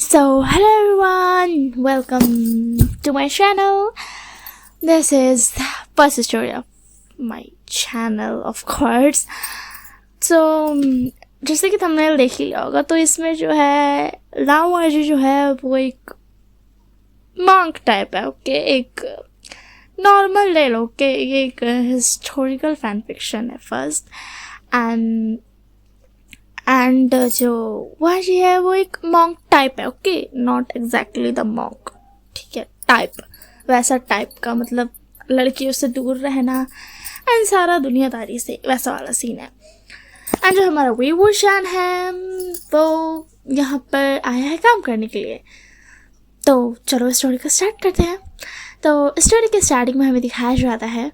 So, hello everyone, welcome to my channel. This is first story of my channel, of course. So, जैसे कि thumbnail देख लिया होगा, तो इसमें जो है लामा जी जो है वो एक monk टाइप है, ओके, एक नॉर्मल ले लो, ओके, ये एक हिस्टोरिकल फैन फिक्शन है फर्स्ट, एंड जो वह जी है वो एक मॉन्क टाइप है, okay, not exactly the monk, ठीक है, टाइप, वैसा टाइप का, मतलब लड़कियों से दूर रहना एंड सारा दुनियादारी से, वैसा वाला सीन है। एंड जो हमारा वीवूशान है वो यहाँ पर आया है काम करने के लिए। तो चलो स्टोरी को स्टार्ट करते हैं। तो स्टोरी के स्टार्टिंग में हमें दिखाया जाता है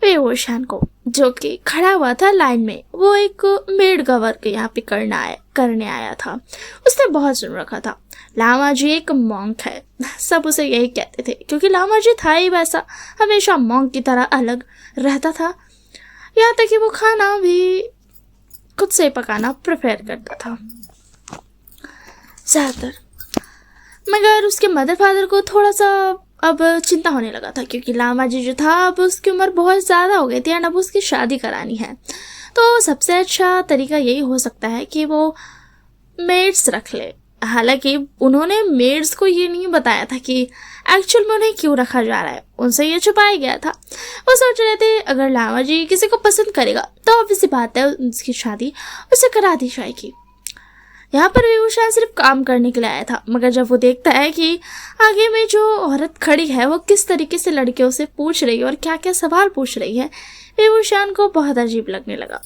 वीवूशान को, जो कि खड़ा हुआ था लाइन में। वो एक मेड का वर्क यहाँ पे करने आया था। उसने बहुत सुन रखा था लामा जी एक मॉन्क है, सब उसे यही कहते थे, क्योंकि लामा जी था ही वैसा, हमेशा मॉन्क की तरह अलग रहता था। यहाँ तक कि वो खाना भी खुद से पकाना प्रेफर करता था ज़्यादातर। मगर उसके मदर फादर को थोड़ा सा अब चिंता होने लगा था, क्योंकि लामा जी जो था अब उसकी उम्र बहुत ज़्यादा हो गई थी एंड अब उसकी शादी करानी है। तो सबसे अच्छा तरीका यही हो सकता है कि वो मेड्स रख ले। हालांकि उन्होंने मेड्स को ये नहीं बताया था कि एक्चुअल में उन्हें क्यों रखा जा रहा है, उनसे ये छुपाया गया था। वो सोच रहे थे अगर लामा जी किसी को पसंद करेगा तो ऑब्वियस बात है उसकी शादी उसे करा दी जाएगी। यहाँ पर वीवूशान सिर्फ काम करने के लिए आया था, मगर जब वो देखता है कि आगे में जो औरत खड़ी है वो किस तरीके से लड़कियों से पूछ रही है और क्या क्या सवाल पूछ रही है, वीवूशान को बहुत अजीब लगने लगा।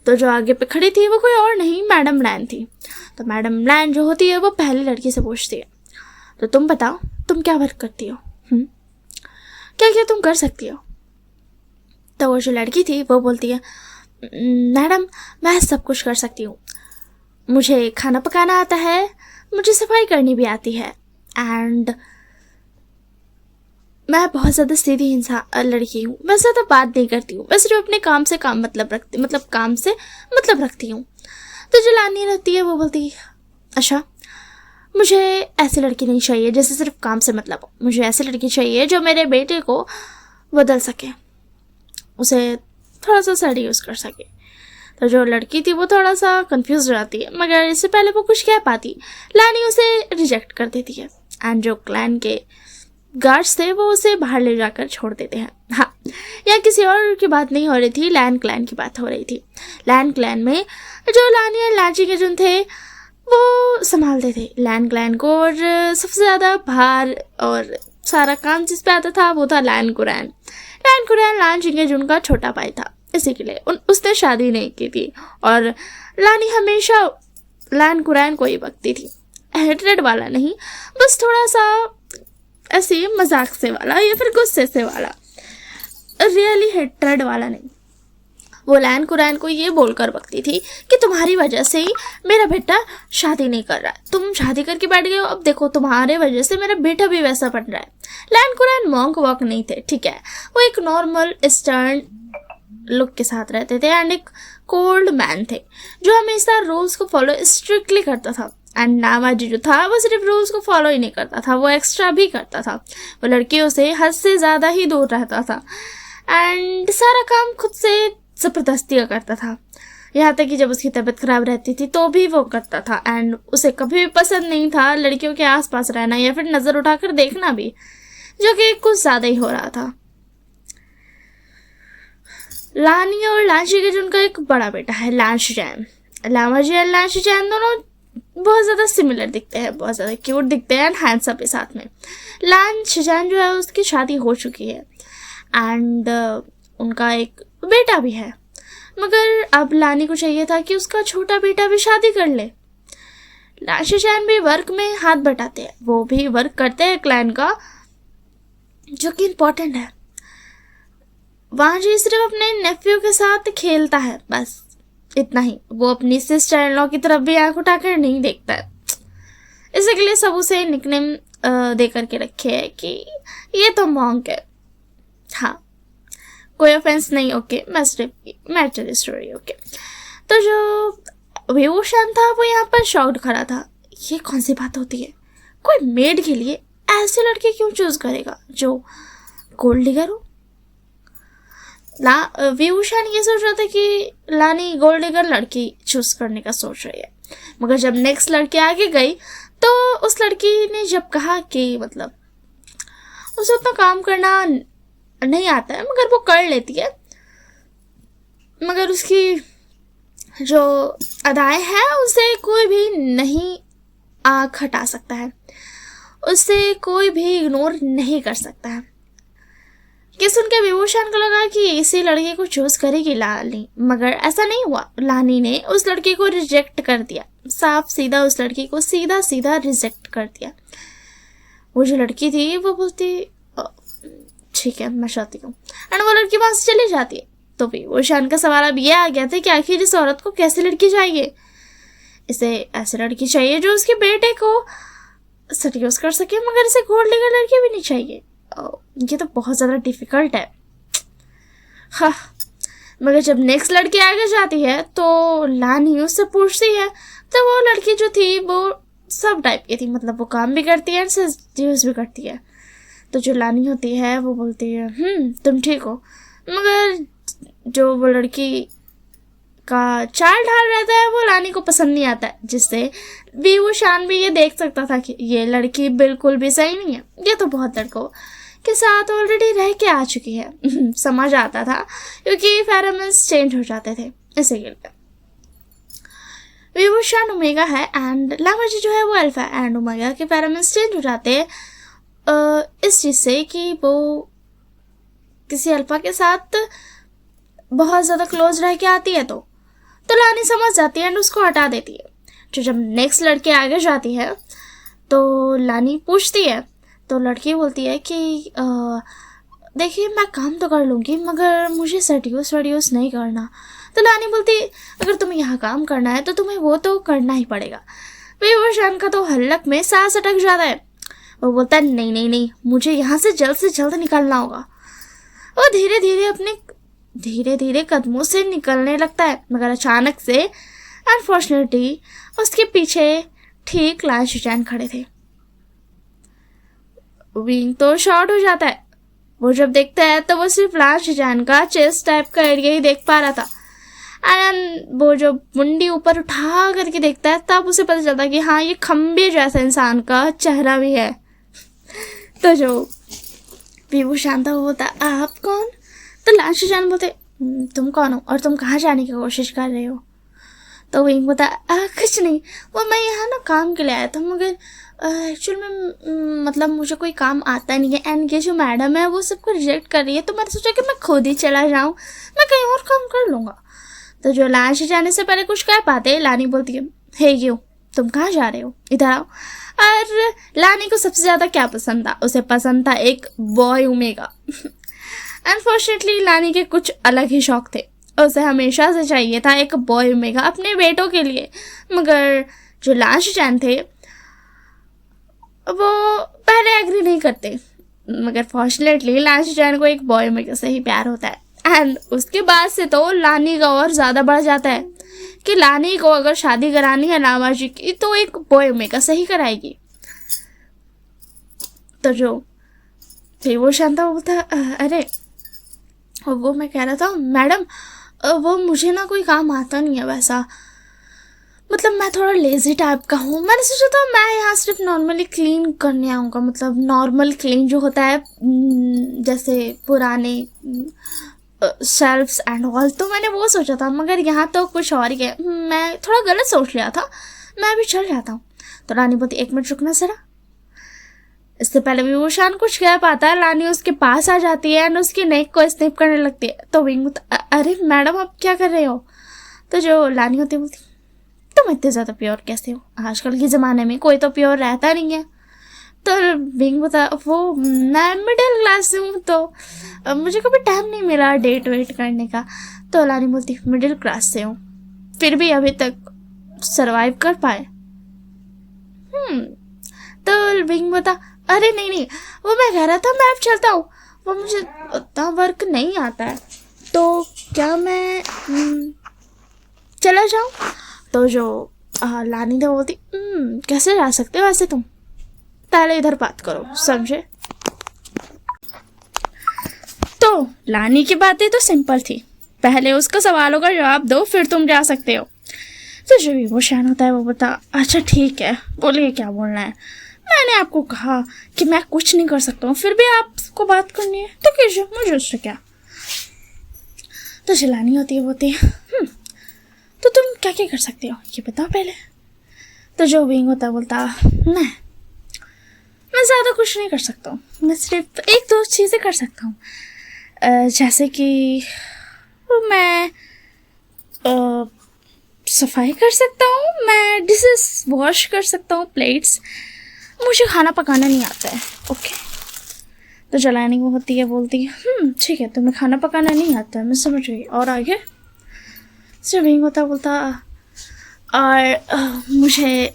तो जो आगे पे खड़ी थी वो कोई और नहीं, मैडम लैन थी। तो मैडम लैन जो होती है वो पहली लड़की से पूछती है, तो तुम बताओ तुम क्या वर्क करती हो, क्या क्या तुम कर सकती हो। तो वो जो लड़की थी वो बोलती है, मैडम मैं सब कुछ कर सकती हूँ, मुझे खाना पकाना आता है, मुझे सफाई करनी भी आती है, एंड मैं बहुत ज़्यादा सीधी लड़की हूँ, मैं ज़्यादा बात नहीं करती हूँ, मैं सिर्फ अपने काम से काम काम से मतलब रखती हूँ। तो जो लानी रहती है वो बोलती है, अच्छा मुझे ऐसी लड़की नहीं चाहिए जैसे सिर्फ काम से मतलब हो, मुझे ऐसी लड़की चाहिए जो मेरे बेटे को बदल सके, उसे थोड़ा सा सेड्यूस कर सके। तो जो लड़की थी वो थोड़ा सा कंफ्यूज हो जाती है, मगर इससे पहले वो कुछ कह पाती लानी उसे रिजेक्ट कर देती है, एंड जो क्लैन के गार्ड्स थे वो उसे बाहर ले जाकर छोड़ देते हैं। हाँ, यहाँ किसी और की बात नहीं हो रही थी, लैन क्लैन की बात हो रही थी। लैन क्लैन में जो लानी और लाची के जुन थे वो संभालते थे लैन क्लैन को, और सबसे ज़्यादा भार और सारा काम जिस पे आता था वो था लैन कुरैन। लैन कुरैन लाची के जुन का छोटा भाई था, इसी के लिए उसने शादी नहीं की थी, और लानी हमेशा लैन कुरैन को ही बकती थी। हेट्रेड वाला नहीं, बस थोड़ा सा ऐसे मजाक से वाला या फिर गुस्से से वाला, रियली हेट्रेड वाला नहीं। वो लैन कुरैन को ये बोलकर बकती थी कि तुम्हारी वजह से ही मेरा बेटा शादी नहीं कर रहा है, तुम शादी करके बैठ गए हो, अब देखो तुम्हारे वजह से मेरा बेटा भी वैसा बन रहा है। लैन कुरैन मॉन्क वॉक नहीं थे, ठीक है, वो एक नॉर्मल स्टर्न लुक के साथ रहते थे एंड एक कोल्ड मैन थे जो हमेशा रूल्स को फॉलो स्ट्रिक्टली करता था। एंड लामा जी जो था वो सिर्फ रूल्स को फॉलो ही नहीं करता था, वो एक्स्ट्रा भी करता था। वो लड़कियों से हद से ज़्यादा ही दूर रहता था एंड सारा काम खुद से ज़बरदस्ती करता था। यहाँ तक कि जब उसकी तबीयत खराब रहती थी तो भी वो करता था, एंड उसे कभी भी पसंद नहीं था लड़कियों के आसपास रहना या फिर नज़र उठाकर देखना भी, जो कि कुछ ज़्यादा ही हो रहा था। लानी और लांशी के जिनका एक बड़ा बेटा है लांशजैन। लामा जी और लांशजैन दोनों बहुत ज़्यादा सिमिलर दिखते हैं, बहुत ज़्यादा क्यूट दिखते हैं एंड हैंडसम के साथ में। लांशजैन जो है उसकी शादी हो चुकी है एंड उनका एक बेटा भी है, मगर अब लानी को चाहिए था कि उसका छोटा बेटा भी शादी कर ले। लांशजैन भी वर्क में हाथ बटाते हैं, वो भी वर्क करते हैं क्लैन का, जो कि इम्पोर्टेंट है। वहाँ जी सिर्फ अपने नेफ्यू के साथ खेलता है, बस इतना ही। वो अपनी सिस्टर इन लॉ की तरफ भी आंख उठाकर नहीं देखता है। इसी के लिए सब उसे निकनेम दे करके रखे है कि ये तो मॉन्क है। हाँ, कोई ऑफेंस नहीं, ओके, मैटर स्टोरी, ओके। तो जो वीवूशान था वो यहाँ पर शॉक्ड खड़ा था ये कौन सी बात होती है, कोई मेड के लिए ऐसे लड़के क्यों चूज करेगा जो गोल्ड डिगर हो। विभूषण ये सोच रहा था कि लानी गोल्ड डिगर लड़की चूज करने का सोच रही है, मगर जब नेक्स्ट लड़के आगे गई तो उस लड़की ने जब कहा कि मतलब उसे उतना काम करना नहीं आता है मगर वो कर लेती है, मगर उसकी जो अदाएं हैं उसे कोई भी नहीं आँख हटा सकता है, उससे कोई भी इग्नोर नहीं कर सकता है। कि सुन के विभूषण को लगा कि इसी लड़के को चूज करेगी लानी, मगर ऐसा नहीं हुआ। लानी ने उस लड़के को रिजेक्ट कर दिया, साफ सीधा उस लड़की को सीधा सीधा रिजेक्ट कर दिया। वो जो लड़की थी वो बोलती ठीक है मैं चाहती हूँ, एंड वो लड़की वहां से चली जाती है। तो विभूषण का सवाल अब ये आ गया था कि आखिर इस औरत को कैसी लड़की चाहिए, इसे ऐसी लड़की चाहिए जो उसके बेटे को सेड्यूस कर सके, मगर इसे गोल्ड डिगर लड़की भी नहीं चाहिए। ये तो बहुत ज़्यादा डिफिकल्ट है। हाँ, मगर जब नेक्स्ट लड़की आगे जाती है तो लानी उससे पूछती है, तो वो लड़की जो थी वो सब टाइप की थी, मतलब वो काम भी करती है सेड्यूस भी करती है। तो जो लानी होती है वो बोलती है तुम ठीक हो, मगर जो वो लड़की का चाल ढाल रहता है वो लानी को पसंद नहीं आता है, जिससे विभूषण भी ये देख सकता था कि ये लड़की बिल्कुल भी सही नहीं है, ये तो बहुत लड़कों के साथ ऑलरेडी रह के आ चुकी है। समझ आता था क्योंकि फेरोमोन्स चेंज हो जाते थे इसी के लिए। विभूषण ओमेगा है एंड लामाजी जो है वो अल्फा, एंड ओमेगा के फेरोमोन्स चेंज हो जाते हैं इस चीज़ से कि वो किसी अल्फा के साथ बहुत ज़्यादा क्लोज रह के आती है तो लानी समझ जाती है एंड उसको हटा देती है। जो जब नेक्स्ट लड़के आगे जाती है तो लानी पूछती है, तो लड़की बोलती है कि देखिए मैं काम तो कर लूँगी मगर मुझे सेड्यूस नहीं करना। तो लानी बोलती अगर तुम्हें यहाँ काम करना है तो तुम्हें वो तो करना ही पड़ेगा। विभूषण का तो हल्लक में सांस अटक जाता है। वो बोलता है नहीं, मुझे यहाँ से जल्द निकलना होगा। वो धीरे धीरे कदमों से निकलने लगता है, मगर अचानक से अनफॉर्चुनेटली उसके पीछे ठीक लान शिजान खड़े थे। विंग तो शॉर्ट हो जाता है। वो जब देखता है तो वो सिर्फ लान शिजान का चेस्ट टाइप का एरिया ही देख पा रहा था, एंड वो जो मुंडी ऊपर उठा करके देखता है तब उसे पता चलता है कि हाँ ये खंबे जैसा इंसान का चेहरा भी है। तो जो विभूषण था वो बोलता आप कौन? तो लान शिजान बोलते तुम कौन हो और तुम कहाँ जाने की कोशिश कर रहे हो? तो विंग बोलता कुछ नहीं, वो मैं यहाँ ना काम के लिए आया था, मगर एक्चुअल में मतलब मुझे कोई काम आता नहीं है, एंड ये जो मैडम है वो सबको रिजेक्ट कर रही है, तो मैंने सोचा कि मैं खुद ही चला जाऊँ, मैं कहीं और काम कर लूँगा। तो जो लान से जाने से पहले कुछ कह पाते लानी बोलती है हे यू तुम कहाँ जा रहे हो, इधर आओ। और लानी को सबसे ज़्यादा क्या पसंद था? उसे पसंद था एक बॉय ओमेगा। अनफॉर्चुनेटली लानी के कुछ अलग ही शौक थे, उसे हमेशा से चाहिए था एक बॉय ओमेगा अपने बेटों के लिए, मगर जो लान शिजान थे वो पहले एग्री नहीं करते, मगर फॉर्चुनेटली लान शिजान को एक बॉय ओमेगा से ही प्यार होता है। एंड उसके बाद से तो लानी का और ज़्यादा बढ़ जाता है कि लानी को अगर शादी करानी है लामाजी की तो एक बॉय ओमेगा से ही कराएगी। तो जो विभूषण था वो बोलता अरे वो मैं कह रहा था मैडम वो मुझे ना कोई काम आता नहीं है वैसा, मतलब मैं थोड़ा लेज़ी टाइप का हूँ। मैंने सोचा था मैं यहाँ सिर्फ नॉर्मली क्लीन करने आऊँगा, मतलब नॉर्मल क्लीन जो होता है जैसे पुराने शेल्फ्स एंड ऑल, तो मैंने वो सोचा था, मगर यहाँ तो कुछ और ही है। मैं थोड़ा गलत सोच लिया था, मैं अभी चल जाता हूँ। तो रानी बोलती 1 मिनट रुकना जरा। इससे पहले विभूषण कुछ कह पाता है लानी उसके पास आ जाती है एंड उसकी नेक को स्निप करने लगती है। तो विंग अरे मैडम आप क्या कर रहे हो? तो जो लानी होती है बोलती तुम इतने ज़्यादा प्योर कैसे हो? आजकल के ज़माने में कोई तो प्योर रहता नहीं है। तो विंग बता वो मैं मिडिल क्लास से हूँ तो मुझे कभी टाइम नहीं मिला डेट वेट करने का। तो लानी बोलती मिडिल क्लास से हूँ फिर भी अभी तक सरवाइव कर पाए। तो विंग बता अरे नहीं वो मैं कह रहा था मैं अब चलता हूँ, वो मुझे उतना वर्क नहीं आता है, तो क्या मैं चला जाऊँ? तो जो लानी ने बोलती कैसे जा सकते हो ऐसे तुम? पहले इधर बात करो, समझे? तो लानी की बातें तो सिंपल थी, पहले उसका सवालों का जवाब दो फिर तुम जा सकते हो। तो जो भी वो शैन होता है वो बता, अच्छा ठीक है, बोलिए क्या बोलना है। मैंने आपको कहा कि मैं कुछ नहीं कर सकता हूँ, फिर भी आपको बात करनी है तो कीजिए, मुझे उससे क्या। तो चिल्लानी होती है, बोलती है तो तुम क्या क्या कर सकते हो ये बताओ पहले। तो जो विंग होता है बोलता, मैं ज़्यादा कुछ नहीं कर सकता हूँ, मैं सिर्फ एक दो चीज़ें कर सकता हूँ, जैसे कि मैं सफाई कर सकता हूँ, मैं डिशेस वॉश कर सकता हूँ, प्लेट्स। मुझे खाना पकाना नहीं आता है। ओके। तो जलानी वो होती है, बोलती है ठीक है, तुम्हें खाना पकाना नहीं आता है, मैं समझ गई, और आगे? जब विंग होता बोलता, और मुझे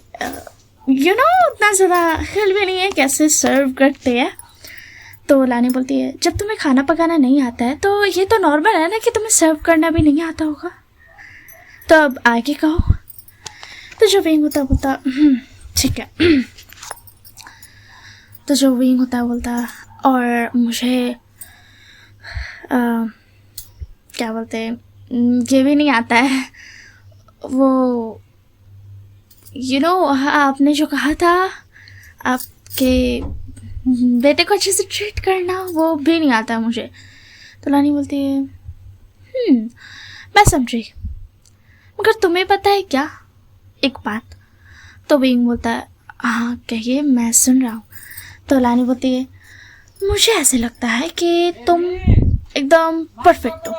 उतना ज़्यादा ख्याल भी नहीं है कैसे सर्व करते हैं। तो लानी बोलती है, जब तुम्हें खाना पकाना नहीं आता है तो ये तो नॉर्मल है ना कि तुम्हें सर्व करना भी नहीं आता होगा, तो अब आगे कहो। तो जो विंग होता बोलता, ठीक है। तो जो विंग होता बोलता, और मुझे क्या बोलते हैं, ये भी नहीं आता है, वो आपने जो कहा था आपके बेटे को अच्छे से ट्रीट करना, वो भी नहीं आता मुझे। तो लानी बोलती है, मैं समझी, मगर तुम्हें पता है क्या एक बात? तो विंग बोलता है, हाँ कहिए, मैं सुन रहा हूँ। तो लानी बोलती है, मुझे ऐसे लगता है कि तुम एकदम परफेक्ट हो।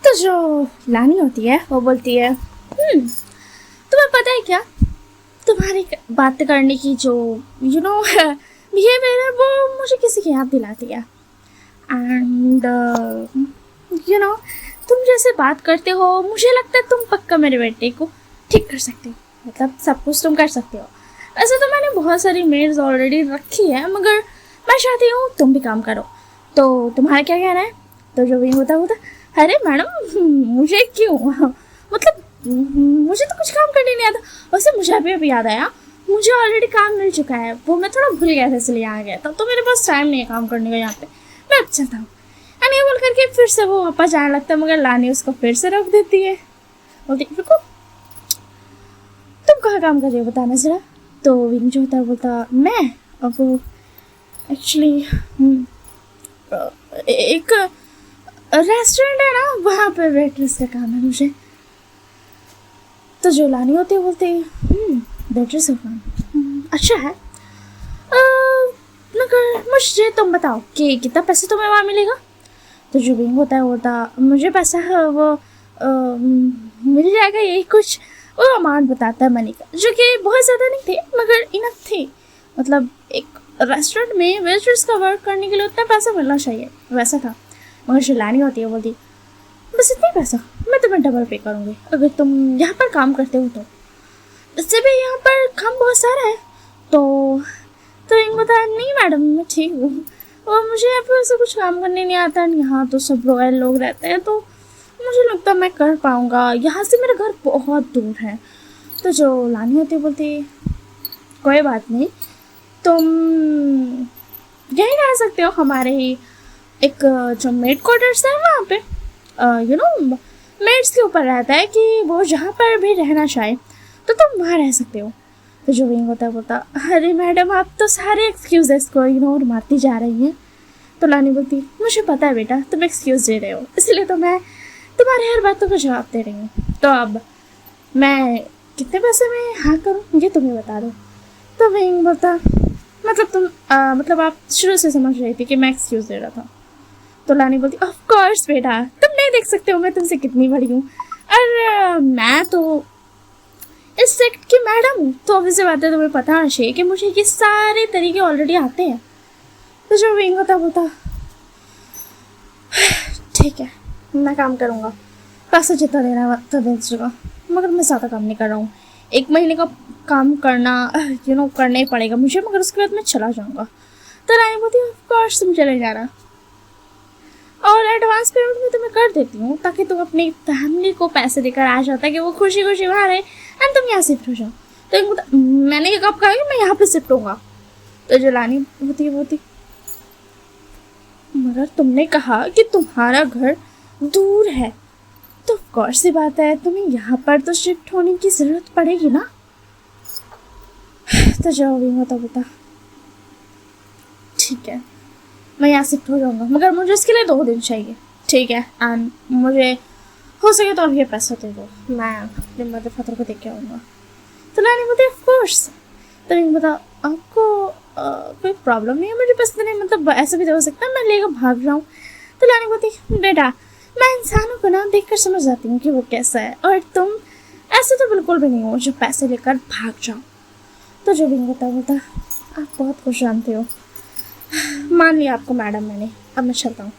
तो जो लानी होती है वो बोलती है, तुम्हें पता है क्या, तुम्हारी बात करने की जो बिहेवियर है वो मुझे किसी की याद दिलाती है। एंड तुम जैसे बात करते हो मुझे लगता है तुम पक्का मेरे बेटे को ठीक कर सकते हो, मतलब सब कुछ तुम कर सकते हो। वैसे तो मैंने बहुत सारी मेड्स ऑलरेडी रखी है, मगर मैं चाहती हूँ तुम भी काम करो, तो तुम्हारा क्या कहना है? तो जो भी होता अरे मैडम मुझे क्यों, मतलब मुझे तो कुछ काम करने नहीं आता। वैसे मुझे अभी याद आया, मुझे ऑलरेडी काम मिल चुका है, वो मैं थोड़ा भूल गया था इसलिए आ गया था, तो मेरे पास टाइम नहीं है काम करने का यहाँ पे, मैं अब चलता हूँ। अनिया बोल करके फिर से वो वापस जाने लगता है, मगर लानी उसको फिर से रोक देती है, बोलती रुको, तुम कहाँ काम कर रहे हो बताना जरा। तो विंग जो होता है बोलता, मैं अब एक्चुअली एक रेस्टोरेंट है ना, वहाँ पे वेट्रेस का काम है मुझे। तो जो लानी होती है बोलती है, वेट्रेस का काम अच्छा है, मगर मुझे तुम बताओ कि कितना पैसे तुम्हें वहाँ मिलेगा। तो जो विंग होता है बोलता, मुझे पैसा वो मिल जाएगा, यही कुछ वो अमाउंट बताता है मनी का, जो कि बहुत ज़्यादा नहीं थे मगर इनफ थे, मतलब एक रेस्टोरेंट में वेट्रेस का वर्क करने के लिए उतना पैसा मिलना चाहिए, वैसा था। मगर शिलानी होती है बोलती, बस इतना पैसा मैं तुम्हें डबल पे करूँगी अगर तुम यहाँ पर काम करते हो तो, इससे भी यहाँ पर काम बहुत सारा है। तो इनको बताया, नहीं मैडम मैं ठीक हूँ, और मुझे यहाँ पर ऐसा कुछ काम करने नहीं आता, यहाँ तो सब रॉयल लोग रहते हैं, तो मुझे लगता है मैं कर पाऊँगा, यहाँ से मेरा घर बहुत दूर है। तो जो लानी होती है बोलती, कोई बात नहीं, तुम यहीं रह सकते हो, हमारे ही एक जो मेड क्वार्टर्स है वहाँ पे मेड्स के ऊपर रहता है कि वो जहाँ पर भी रहना चाहे तो तुम वहाँ रह सकते हो। तो जो विंग होता है बोलता, अरे मैडम आप तो सारे एक्सक्यूजेस को इग्नोर मारती जा रही हैं। तो लानी बोलती, मुझे पता है बेटा तुम एक्सक्यूज़ दे रहे हो, इसलिए तो मैं तुम्हारे हर बातों का जवाब दे रही हूँ, तो अब मैं कितने पैसे में हाँ करूँ ये तुम्हें बता दो। तो विंग बोलता, मतलब तुम मतलब आप शुरू से समझ रही थी कि मैं एक्सक्यूज़ दे रहा था। तो लानी बोलती, ऑफ कोर्स बेटा, तुम नहीं देख सकते हो मैं तुमसे कितनी बड़ी हूँ, और मैं तो इस सेक्ट की मैडम हूँ, तो ऑब्वियस बात है तुम्हें पता होना चाहिए कि मुझे ये सारे तरीके ऑलरेडी आते हैं। तो जो विंग होता बोलता, ठीक है मैं काम करूँगा, पैसा जितना देना तो दे दीजिएगा, मगर मैं ज़्यादा काम नहीं कर रहा हूँ, 1 महीने का काम करना करना ही पड़ेगा मुझे, मगर उसके बाद मैं चला जाऊँगा। तो रानी बोलती, ऑफ कोर्स तुम चले जाना। और एडवांस पेमेंट में तो मैं कर देती हूँ ताकि तुम अपनी फैमिली को पैसे देकर आ जाओ, ताकि वो खुशी खुशी वहाँ रहे एंड तुम यहाँ शिफ्ट हो जाओ। तो मैंने ये कब कहा कि मैं यहाँ पे शिफ्ट होऊंगा? तो जलानी होती मगर तुमने कहा कि तुम्हारा घर दूर है, तो कौन सी बात है, तुम्हें यहाँ पर तो शिफ्ट होने की जरूरत पड़ेगी ना। तो जाओ भी बता, ठीक है मैं यहाँ शिफ्ट हो जाऊँगा, मगर मुझे इसके लिए 2 दिन चाहिए, ठीक है? एंड मुझे हो सके तो अब ये पैसा दे दो, मैं अपने मदर फादर को देख के आऊँगा। तो लानी बोलती ऑफ कोर्स। तो मैं बता आपको कोई प्रॉब्लम नहीं है मुझे पैसे देने, मतलब ऐसा भी तो हो सकता है मैं लेकर भाग जाऊँ। तो लानी बोलती बेटा मैं इंसानों को ना देख कर समझ जाती हूँ कि वो कैसा है, और तुम ऐसे तो बिल्कुल भी नहीं हो जो पैसे लेकर भाग जाओ। तो जो भी बता आप बहुत कुछ जानते हो, मान लिया आपको मैडम मैंने, अब मैं चलता हूँ।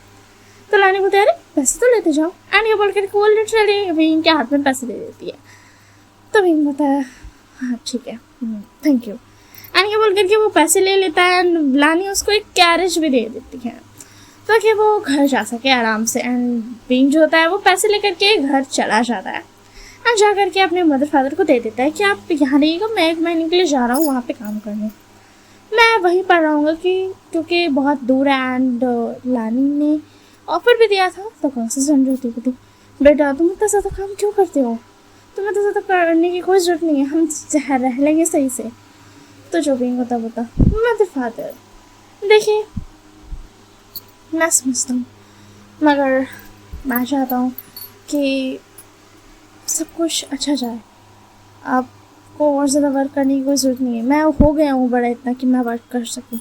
तो लानी बोलते अरे पैसे तो लेते जाओ, एंड ये बोल कर वो लिटरली विंग के हाथ में पैसे दे देती है। तो विंग बताया हाँ ठीक है थैंक यू, एंड ये बोल करके वो पैसे ले लेता है एंड लानी उसको एक कैरेज भी दे देती है ताकि वो घर जा सके आराम से। एंड विंग जो होता है वो पैसे लेकर के घर चला जाता है एंड जा करके अपने मदर फादर को दे देता है कि आप यहाँ रहिएगा, मैं 1 महीने के लिए जा रहा हूँ वहाँ पे काम करने, मैं वहीं पर रहूँगा क्योंकि बहुत दूर है। एंड लानी ने ऑफर भी दिया था। तो कौन सी समझौती थी बेटा, तुम इतना ज़्यादा काम क्यों करते हो, तुम्हें तो ज़्यादा करने की कोई ज़रूरत नहीं है, हम रह लेंगे सही से। तो जो भी होता मदर फादर देखिए मैं समझता हूँ, मगर मैं चाहता हूँ कि सब कुछ अच्छा जाए, आपको और ज़्यादा वर्क करने की कोई ज़रूरत नहीं है, मैं हो गया हूँ बड़ा इतना कि मैं वर्क कर सकूँ,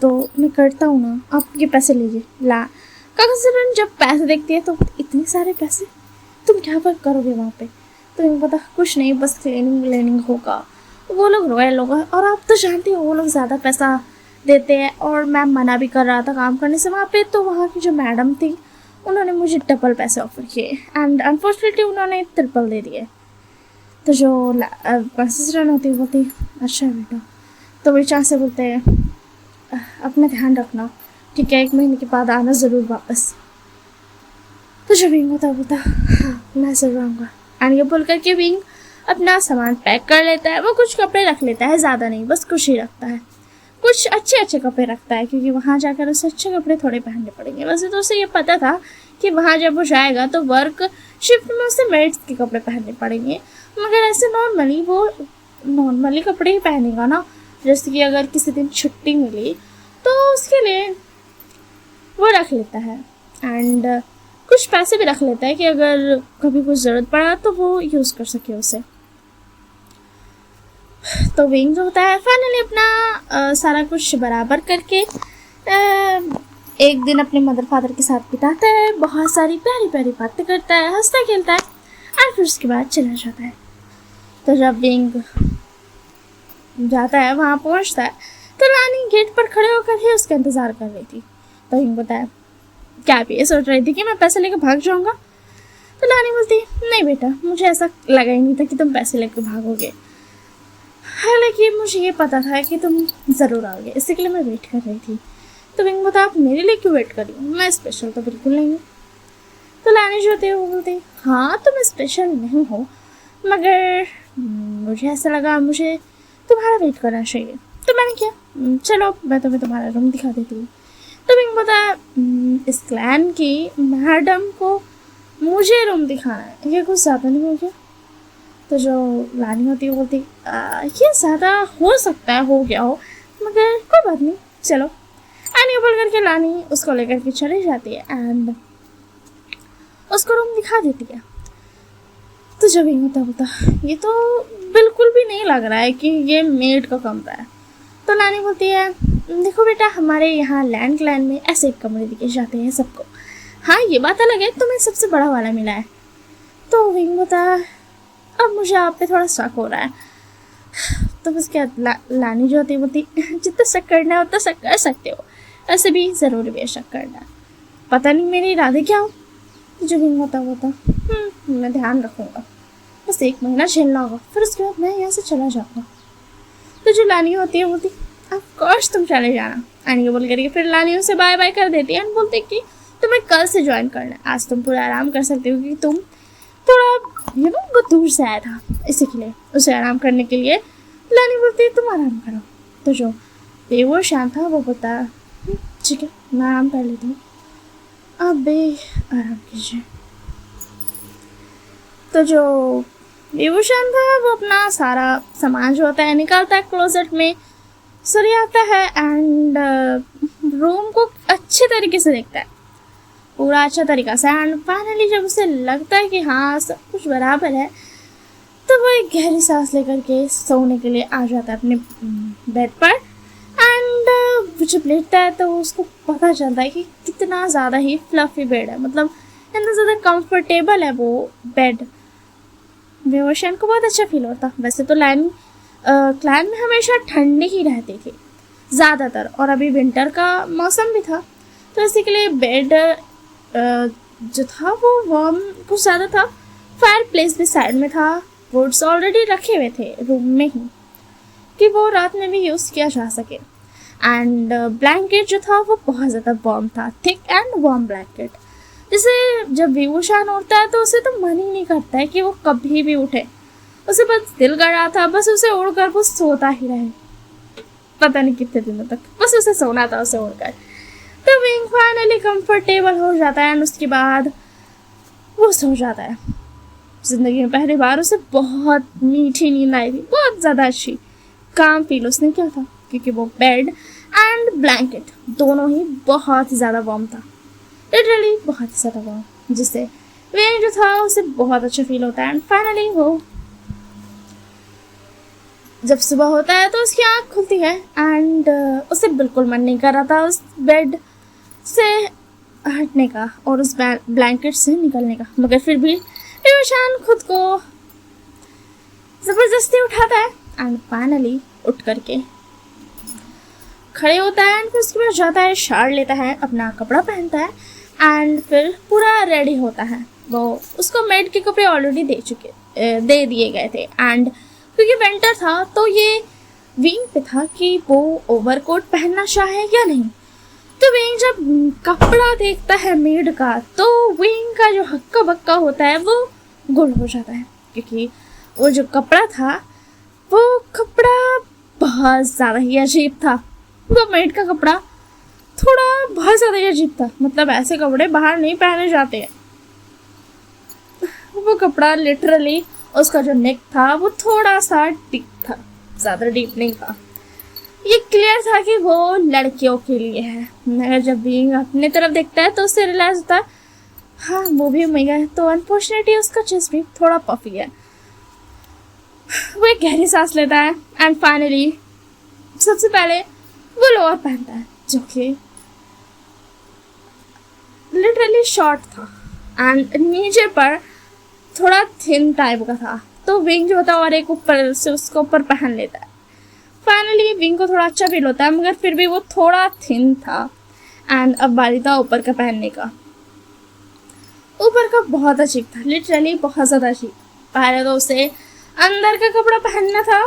तो मैं करता हूँ ना। आप ये पैसे लीजिए। ला कागज़ जब पैसे देखती है तो इतने सारे पैसे तुम क्या वर्क करोगे वहाँ पे? तो मुझे पता कुछ नहीं, बस क्लीनिंग होगा, वो लोग रॉयल लोग हैं, और आप तो जानते हो वो लोग ज़्यादा पैसा देते हैं, और मैं मना भी कर रहा था काम करने से वहाँ पे। तो वहाँ की जो मैडम थी उन्होंने मुझे डबल पैसे ऑफर किए एंड अनफॉर्चुनेटली उन्होंने ट्रिपल दे दिए। तो जो कंसिस्टेंट होती है बोलती अच्छा बेटा, तो वो चाह से बोलते हैं अपना ध्यान रखना, ठीक है 1 महीने के बाद आना ज़रूर वापस। तो जो विंग बोलता हाँ मैं ज़रूर आऊँगा। एंड ये बोल कर के विंग अपना सामान पैक कर लेता है, वो कुछ कपड़े रख लेता है, ज़्यादा नहीं बस कुछ ही रखता है, कुछ अच्छे कपड़े रखता है क्योंकि वहाँ जाकर उसे अच्छे कपड़े थोड़े पहनने पड़ेंगे। वैसे तो उसे ये पता था कि वहाँ जब वो जाएगा तो वर्क शिफ्ट में उसे मेड्स के कपड़े पहनने पड़ेंगे, मगर ऐसे नॉर्मली कपड़े ही पहनेगा ना, जैसे कि अगर किसी दिन छुट्टी मिली तो उसके लिए वो रख लेता है। एंड कुछ पैसे भी रख लेता है कि अगर कभी कुछ ज़रूरत पड़ा तो वो यूज़ कर सके उसे। तो विंग जो होता है फाइनली अपना सारा कुछ बराबर करके एक दिन अपने मदर फादर के साथ बिताता है, बहुत सारी प्यारी प्यारी बातें करता है, हंसता खेलता है, और फिर उसके बाद चला जाता है। तो जब विंग जाता है वहाँ पहुँचता है तो रानी गेट पर खड़े होकर ही उसका इंतज़ार कर रही थी। तो विंग बताया क्या भी ये सोच रही थी कि मैं पैसे लेकर भाग जाऊँगा? तो रानी बोलती नहीं बेटा, मुझे ऐसा लगा ही नहीं था कि तुम पैसे लेकर भागोगे, हालांकि मुझे ये पता था कि तुम ज़रूर आओगे, इसी के लिए मैं वेट कर रही थी। तो विंग बता आप मेरे लिए क्यों वेट कर रही हो, मैं स्पेशल तो बिल्कुल नहीं हूँ। तो लानी जो होती है वो बोलती हाँ तुम स्पेशल नहीं हो, मगर मुझे ऐसा लगा मुझे तुम्हारा वेट करना चाहिए, तो मैंने किया। चलो मैं तुम्हें तुम्हारा रूम दिखा देती हूँ। तो विंग बता इस क्लैन की मैडम को मुझे रूम दिखाना है, ये कुछ ज़्यादा नहीं हो गया? तो जो लानी होती है वो बोलती ये ज़्यादा हो सकता है हो गया हो, मगर कोई बात नहीं चलो। एंड ये बोल करके लानी उसको लेकर के चली जाती है एंड उसको रूम दिखा देती है। तो जब ये होता ये तो बिल्कुल भी नहीं लग रहा है कि ये मेड का कमरा है। तो लानी बोलती है देखो बेटा हमारे यहाँ लैंड क्लैन में ऐसे एक कमरे दिए जाते हैं सबको, हाँ ये बात अलग है तुम्हें सबसे बड़ा वाला मिला है। तो विंग बता अब मुझे आप पे थोड़ा शक हो रहा है। तो उसके बाद लानी जो होती है बोलती जितना शक करना है उतना शक कर सकते हो, ऐसे भी ज़रूरी भी शक करना, पता नहीं मेरे इरादे क्या हो। जो विंग होता मैं ध्यान रखूँगा, बस 1 महीना झेलना होगा, फिर उसके बाद मैं यहाँ से चला जाऊँगा। तो जो लानी होती है बोलती ऑफ कोर्स तुम चले जाना। एंड ये बोल करके फिर लानी उसे बाय बाय कर देती है एंड बोलती कि तुम्हें कल से ज्वाइन करना है। आज तुम पूरा आराम कर सकते हो क्योंकि तुम थोड़ा बहुत दूर से आया था, इसी के लिए उसे आराम करने के लिए लानी बोलती है तुम आराम करो। तो जो बेहोश शाम था वो बोलता ठीक है मैं आराम कर लेती हूँ, आप भी आराम कीजिए। तो जो बेहोशान था वो अपना सारा सामान जो होता है निकालता है क्लोजेट में, सरियाता है एंड रूम को अच्छे तरीके से देखता है, पूरा अच्छा तरीका से। एंड फाइनली जब उसे लगता है कि हाँ सब कुछ बराबर है, तो वो एक गहरी सांस लेकर के सोने के लिए आ जाता है अपने बेड पर। एंड जब लेटता है तो उसको पता चलता है कि कितना ज़्यादा ही फ्लफी बेड है, मतलब इतना ज़्यादा कंफर्टेबल है वो बेड। बेहोशान को बहुत अच्छा फील होता। वैसे तो क्लैन में हमेशा ठंडी ही रहती थी ज़्यादातर, और अभी विंटर का मौसम भी था, तो इसी के लिए बेड जो था वो वार्म कुछ ज़्यादा था। फायर प्लेस भी साइड में था, वुड्स ऑलरेडी रखे हुए थे रूम में ही कि वो रात में भी यूज़ किया जा सके। एंड ब्लैंकेट जो था वो बहुत ज़्यादा वार्म था, थिक एंड वार्म ब्लैंकेट, जिसे जब बेहोशान उठता है तो उसे तो मन ही नहीं करता है कि वो कभी भी उठे। उसे बस दिल कर रहा था बस उसे उड़कर वो सोता ही रहे, पता नहीं कितने दिनों तक बस उसे सोना था उसे उड़कर। तो विंग फाइनली कंफर्टेबल हो जाता है एंड उसके बाद वो सो जाता है। जिंदगी में पहली बार उसे बहुत मीठी नींद आई थी, बहुत ज़्यादा अच्छी काम फील उसने किया था, क्योंकि वो बेड एंड ब्लैंकेट दोनों ही बहुत ही ज़्यादा वार्म था, लिटरली बहुत ही ज़्यादा वार्म, जिससे विंग जो था उसे बहुत अच्छा फील होता है। एंड फाइनली वो जब सुबह होता है तो उसकी आँख खुलती है एंड उसे बिल्कुल मन नहीं कर रहा था उस बेड से हटने का और उस ब्लैंकेट से निकलने का, मगर फिर भी बेहोशान खुद को ज़बरदस्ती उठाता है एंड फाइनली उठ करके खड़े होता है एंड फिर उसके बाद जाता है, शावर लेता है, अपना कपड़ा पहनता है एंड फिर पूरा रेडी होता है। वो उसको मेड के कपड़े ऑलरेडी दे दिए गए थे एंड क्योंकि विंटर था तो ये विंग पे था कि वो ओवरकोट पहनना चाहे या नहीं। तो विंग जब कपड़ा देखता है मेड का तो विंग का जो हक्का बक्का होता है वो गुल हो जाता है, क्योंकि वो जो कपड़ा था वो कपड़ा बहुत ज़्यादा ही अजीब था। वो मेड का कपड़ा थोड़ा बहुत ज़्यादा ही अजीब था, मतलब ऐसे कपड़े बाहर नहीं पहने जाते हैं। वो कपड़ा लिटरली उसका जो नेक था वो थोड़ा सा डीप था, ज़्यादा डीप नहीं था। ये क्लियर था कि वो लड़कियों के लिए है, मगर जब विंग अपने तरफ देखता है तो उससे रियलाइज होता है हाँ वो भी ओमेगा है, तो अनफॉर्चुनेटली उसका चेस्ट भी थोड़ा पफी है। वो एक गहरी सांस लेता है एंड फाइनली सबसे पहले वो लोअर पहनता है जो कि लिटरली शॉर्ट था एंड नीचे पर थोड़ा थिन टाइप का था। तो विंग जो होता है और एक ऊपर से उसको ऊपर पहन लेता है। फाइनली विंग को थोड़ा अच्छा फील होता है, मगर फिर भी वो थोड़ा थिन था एंड अब बारी था ऊपर का पहनने का। ऊपर का बहुत अजीब था, लिटरली बहुत ज़्यादा अजीब। पहले तो उसे अंदर का कपड़ा पहनना था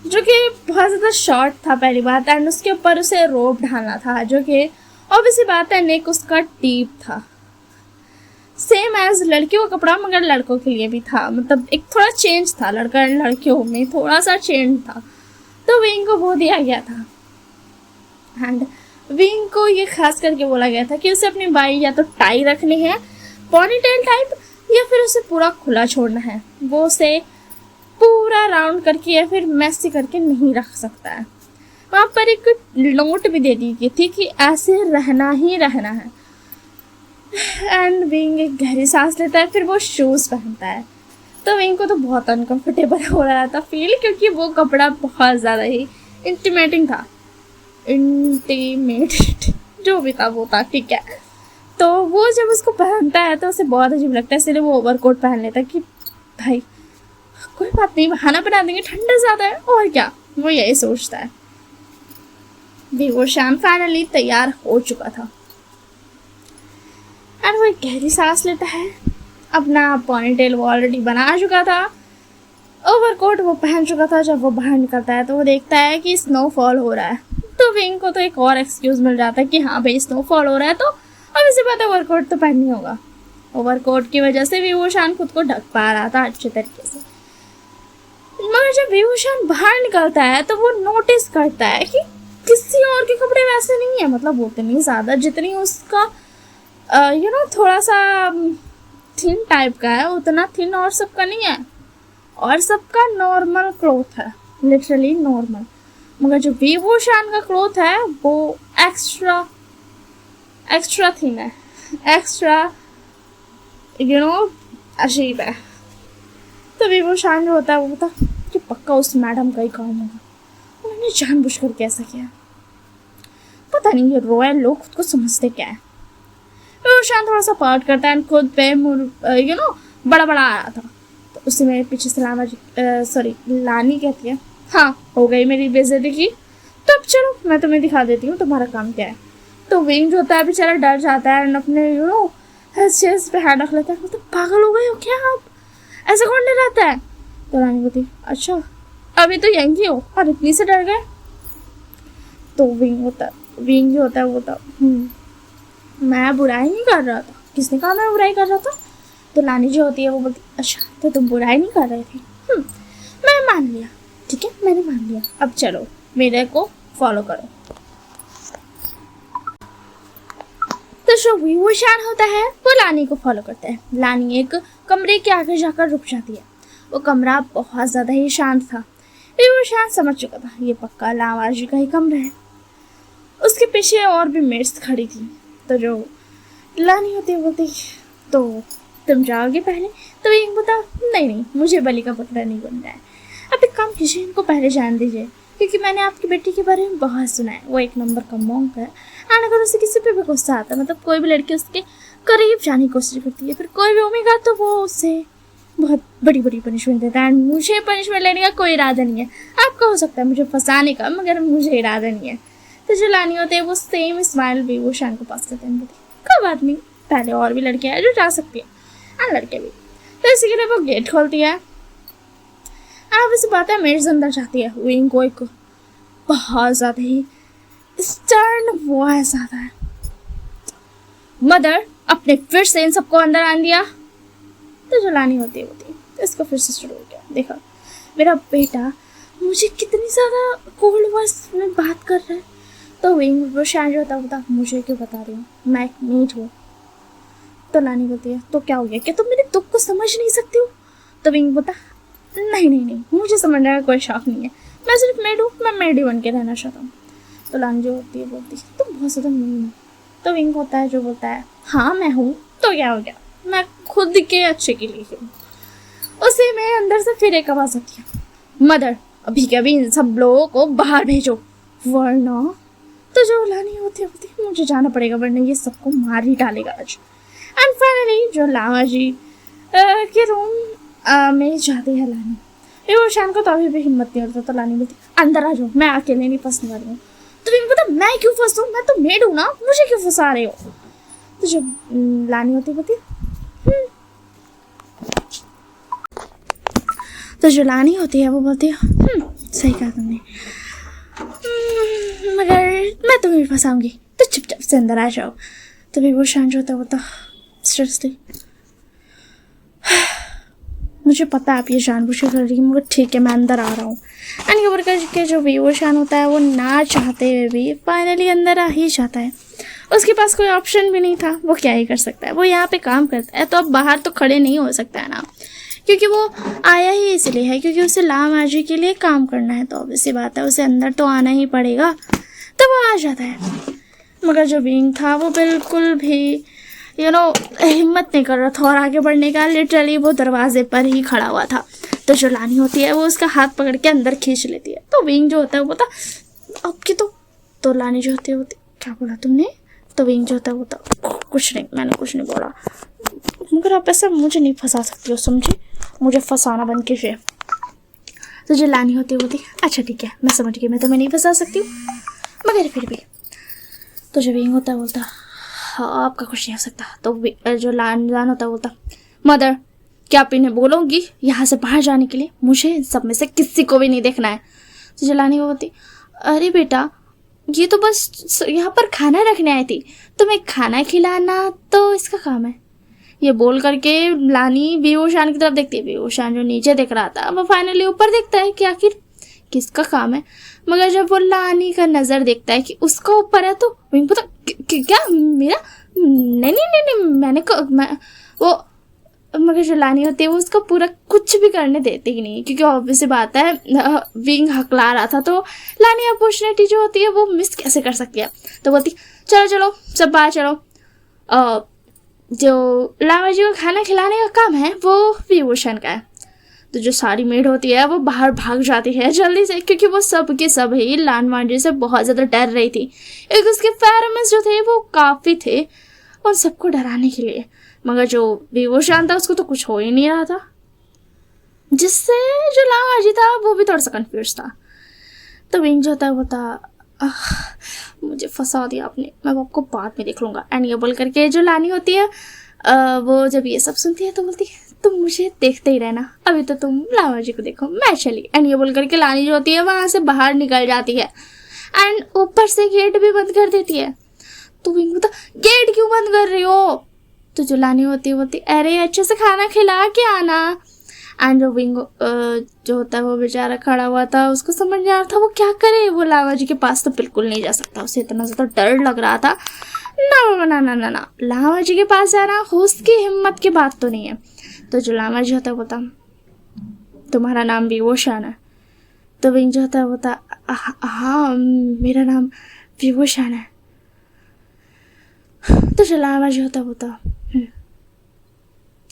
जो कि बहुत ज़्यादा शॉर्ट था पहली बात, एंड उसके ऊपर उसे रोब ढालना था जो कि ऑब्वियसली बात है नेक उसका डीप था, सेम एज लड़कियों का कपड़ा, मगर लड़कों के लिए भी था, मतलब एक थोड़ा चेंज था, लड़का एंड लड़कियों में थोड़ा सा चेंज था। तो विंग को वो दिया गया था एंड विंग को ये खास करके बोला गया था कि उसे अपनी बाई या तो टाई रखनी है पॉनीटेल टाइप, या फिर उसे पूरा खुला छोड़ना है। वो उसे पूरा राउंड करके या फिर मैसी करके नहीं रख सकता है। वहाँ पर एक नोट भी दे दी गई थी कि ऐसे रहना ही रहना है। एंड विंग एक गहरी सांस लेता है, फिर वो शूज़ पहनता है। तो विंग को तो बहुत अनकंफर्टेबल हो रहा था फील, क्योंकि वो कपड़ा बहुत ज़्यादा ही इंटीमेटिंग था, इंटीमेट जो भी था वो था, ठीक है। तो वो जब उसको पहनता है तो उसे बहुत अजीब लगता है, इसलिए वो ओवरकोट पहन लेता है कि भाई कोई बात नहीं बहाना बना देंगे, ठंडा ज़्यादा है और क्या, वो यही सोचता है। बेहोशान फाइनली तैयार हो चुका था एंड वो एक गहरी सांस लेता है। अपना पॉनीटेल वो ऑलरेडी बना चुका था, ओवरकोट वो पहन चुका था। जब वो बाहर निकलता है तो वो देखता है कि स्नोफॉल हो रहा है। तो विंग को तो एक और एक्सक्यूज़ मिल जाता है कि हाँ भाई स्नोफॉल हो रहा है तो अब इसी बात है, ओवरकोट तो पहननी होगा। ओवरकोट की वजह से विभूषण खुद को ढक पा रहा था अच्छे तरीके से। मगर जब विभूषण बाहर निकलता है तो वो नोटिस करता है कि किसी और के कपड़े वैसे नहीं है, मतलब उतनी ज़्यादा जितनी उसका थोड़ा सा थिन टाइप का है, उतना थिन और सबका नहीं है, और सबका नॉर्मल क्लॉथ है, लिटरली नॉर्मल। मगर जो विभूषण का क्लॉथ है वो एक्स्ट्रा थिन है, एक्स्ट्रा अजीब है। तो विभूषण जो होता है वो होता कि पक्का उस मैडम का ही काम होगा, उन्होंने जानबूझकर कैसा किया, पता नहीं ये रॉयल लोग खुद को समझते क्या है। विभूषण थोड़ा सा पार्ट करता है, खुद पे बड़ा बड़ा आ रहा था। तो उसी में पीछे से लानी कहती है, हाँ हो गई मेरी बेइज्जती की, तो अब चलो मैं तुम्हें दिखा देती हूँ तुम्हारा काम क्या है। तो विंग जो होता है बेचारा डर जाता है, अपने चेस्ट पे हाथ रख लेता है, मतलब पागल हो गए हो क्या आप, ऐसा कौन नहीं रहता है। तो रानी बोलती अच्छा अभी तो यंगी हो और इतनी से डर गए। तो विंग जो होता है वो मैं बुराई नहीं कर रहा था। किसने कहा मैं बुराई कर रहा था। तो लानी जो होती है वो बोलती अच्छा तो तुम बुराई नहीं कर रहे थे, मैं मान लिया, ठीक है मैंने मान लिया, अब चलो मेरे को फॉलो करो। तो जो विभूषण होता है वो लानी को फॉलो करता है। लानी एक कमरे के आगे जाकर रुक जाती है। वो कमरा बहुत ज़्यादा ही शांत था। विभूषण समझ चुका था ये पक्का लावाजी का ही कमरा है। उसके पीछे और भी मेड्स खड़ी थी। तो जो लानी होती है बोलती तो तुम जाओगे पहले। तो एक बोलता नहीं मुझे बलि का बकरा नहीं बनना है, अब एक काम कीजिए इनको पहले जान दीजिए, क्योंकि मैंने आपकी बेटी के बारे में बहुत सुना है, वो एक नंबर का मॉन्क है। और अगर उसे किसी पे भी गुस्सा आता है, मतलब कोई भी लड़की उसके करीब जाने की कोशिश करती है, फिर कोई भी उम्मीद तो वो उससे बहुत बड़ी पनिशमेंट देता है। मुझे पनिशमेंट लेने का कोई इरादा नहीं है, आपका हो सकता है मुझे फंसाने का, मगर मुझे इरादा नहीं है। तो जो लानी होते हैं वो सेम स्माइल भी वो शान को पास करते हैं, कोई बात नहीं पहले और भी लड़कियाँ हैं जो जा सकती है, और लड़के भी। तो इसी के लिए वो गेट खोलती है। अब इस बात है मेरे अंदर जाती है, विंग को एक बहुत ज़्यादा ही स्टर्न वॉइस आता है, मदर अपने फिर से इन सबको अंदर आन दिया। तो जो लानी होती है तो इसको फिर से शुरू हो गया, देखा मेरा बेटा मुझे कितनी ज़्यादा कोल्ड वॉइस में बात कर रहा है। तो विंग वो शान जो होता मुझे क्यों बता रही हूँ, मैं एक मीट हूँ। तो लानी बोलती है तो क्या हो गया, क्या तुम मेरे दुख को समझ नहीं सकती हो। तो विंग बोलता नहीं मुझे समझने का कोई शौक नहीं है, मैं सिर्फ मेड हूँ, मैं मेड ही बन के रहना चाहता हूँ। तो लानी जो होती है बोलती तुम बहुत ज़्यादा मीन हो। तो विंग होता है जो बोलता है हाँ मैं हूँ, तो क्या हो गया, मैं खुद के अच्छे के लिए हूँ। उसी में अंदर से फिर एक आवाज़ आती है, मदर अभी के अभी इन सब लोगों को बाहर भेजो वरना। तो जो लानी होती है मुझे जाना पड़ेगा वरना ये सबको मार ही डालेगा आज। एंड फाइनली जो लावा जी के रूम में जाती है लानी, वो शान को तो अभी भी हिम्मत नहीं होता। तो लानी बोलती अंदर आ जाओ, मैं अकेले नहीं फंसने वाली हूँ। तो विंग पता मैं क्यों फंसूँ, मैं तो मेड हूँ ना, मुझे क्यों फंसा रहे हो। तो जब लानी होती बोलती तो जो लानी होती है वो बोलती है सही कहा तुमने, मगर मैं तुम्हें फंसाऊंगी, तो चुपचाप से अंदर आ जाओ। तो भी वो शान जो होता है वो तो सीरियसली मुझे पता है आप ये जानबूझ कर रही है, मगर ठीक है मैं अंदर आ रहा हूँ। एंड खबर करके जो विभूषण होता है वो ना चाहते हुए भी फाइनली अंदर आ ही जाता है। उसके पास कोई ऑप्शन भी नहीं था, वो क्या ही कर सकता है, वो यहाँ पे काम करता है तो अब बाहर तो खड़े नहीं हो सकता है ना, क्योंकि वो आया ही इसलिए है क्योंकि उसे लामाजी के लिए काम करना है। तो ऑब्वियसली बात है उसे अंदर तो आना ही पड़ेगा, तो वो आ जाता है। मगर जो विंग था वो बिल्कुल भी हिम्मत नहीं कर रहा था और आगे बढ़ने का, लिटरली वो दरवाजे पर ही खड़ा हुआ था। तो जो लानी होती है वो उसका हाथ पकड़ के अंदर खींच लेती है। तो विंग जो होता है वो बोलता अब की तो लानी जो होती है क्या बोला तुमने। तो विंग जो होता है वो कुछ नहीं, मैंने कुछ नहीं बोला, मगर आप ऐसा मुझे नहीं फंसा सकती हो, समझे, मुझे फंसाना बंद कीजिए। तो जो लानी होती है बोलती अच्छा ठीक है मैं समझ गई, मैं तुम्हें नहीं फंसा सकती हूँ, मगर फिर भी। तो जो विंग होता है बोलता हाँ आपका कुछ नहीं हो सकता। तो जो लान होता है बोलता मदर क्या आप इन्हें बोलोगी यहाँ से बाहर जाने के लिए, मुझे इन सब में से किसी को भी नहीं देखना है। तो जो लानी वो बोलती अरे बेटा ये तो बस यहाँ पर खाना रखने आई थी, तुम्हें खाना खिलाना तो इसका काम है। ये बोल करके लानी बेहोशान की तरफ देखती है। बेहोशान जो नीचे देख रहा था वो फाइनली ऊपर देखता है कि आखिर किसका काम है। मगर जब वो लानी का नज़र देखता है कि उसका ऊपर है तो विंग पता क्या मेरा, नहीं नहीं नहीं नहीं मैं वो, मगर जो लानी होती है वो उसका पूरा कुछ भी करने देती ही नहीं, क्योंकि ऑब्वियस बात है विंग हकला रहा था तो लानी अपॉर्चुनिटी जो होती है वो मिस कैसे कर सकती है। तो बोलती चलो चलो सब बाहर चलो। जो लामा जी को खाना खिलाने का काम है वो विभूषण का है। तो जो सारी मेड होती है वो बाहर भाग जाती है जल्दी से, क्योंकि वो सब के सब ही लानवान जी से बहुत ज़्यादा डर रही थी। एक उसके फेरोमोन्स जो थे वो काफ़ी थे उन सबको डराने के लिए, मगर जो विभूषण था उसको तो कुछ हो ही नहीं रहा था, जिससे जो लामा जी था वो भी थोड़ा सा कंफ्यूज था। तो विंग जो था वो था मुझे फंसा दिया आपने, मैं आपको बाद में देख लूँगा। एंड ये बोल करके जो लानी होती है वो जब ये सब सुनती है तो बोलती है तुम मुझे देखते ही रहना, अभी तो तुम लामा जी को देखो, मैं चली। एंड ये बोल करके लानी जो होती है वहाँ से बाहर निकल जाती है एंड ऊपर से गेट भी बंद कर देती है। तो विंग बोलता गेट क्यों बंद कर रही हो? तो जो लानी होती है बोलती अरे अच्छे से खाना खिला के आना। एंड जो विंग जो होता है वो बेचारा खड़ा हुआ था, उसको समझ नहीं आ रहा था वो क्या करे। वो लामा जी के पास तो बिल्कुल नहीं जा सकता, उसे इतना ज़्यादा डर लग रहा था। ना ना ना ना ना, लामा जी के पास जाना होश की हिम्मत की बात तो नहीं है। तो जो लामा जी होता है बोलता तुम्हारा नाम विभूषण है? तो विंग जो होता है बोलता हाँ मेरा नाम विभूषण है। तो जो लामा जी होता है बोलता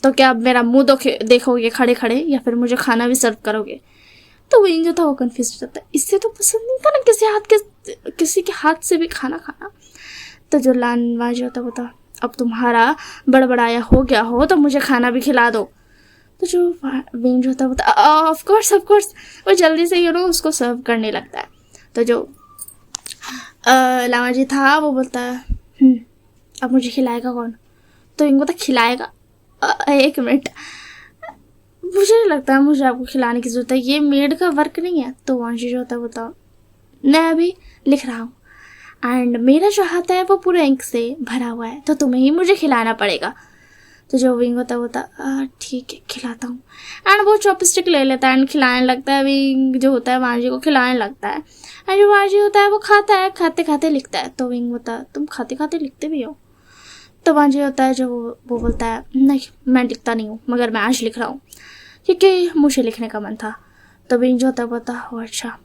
तो क्या अब मेरा मुंह देखोगे खड़े खड़े या फिर मुझे खाना भी सर्व करोगे? तो विंग जो था वो कंफ्यूज हो जाता है, इससे तो पसंद नहीं था ना किसी के हाथ से भी खाना खाना। तो जो लानवा जो होता वो था अब तुम्हारा बड़बड़ाया हो गया हो तो मुझे खाना भी खिला दो। तो जो विंग जो होता वो था ऑफ कोर्स वो जल्दी से उसको सर्व करने लगता है। तो जो लामा जी था वो बोलता है अब मुझे खिलाएगा कौन? तो विंग बोलता खिलाएगा, एक मिनट मुझे नहीं लगता है मुझे आपको खिलाने की ज़रूरत है, ये मेड का वर्क नहीं है। तो वांशी जो होता है बताओ मैं अभी लिख रहा हूँ एंड मेरा जो हाथ है वो पूरे इंक से भरा हुआ है तो तुम्हें ही मुझे खिलाना पड़ेगा। तो जो विंग होता ठीक है खिलाता हूँ। एंड वो चॉपस्टिक ले लेता है एंड खिलाने लगता है। विंग जो होता है वांशी को खिलाने लगता है एंड जो वांशी होता है वो खाता है, खाते खाते लिखता है। तो विंग होता है तुम खाते खाते लिखते भी हो? तो वांशी होता है जो वो बोलता है नहीं मैं लिखता नहीं हूँ, मगर मैं आज लिख रहा हूँ क्योंकि मुझे लिखने का मन था। तो विंग जो होता है बोलता है अच्छा।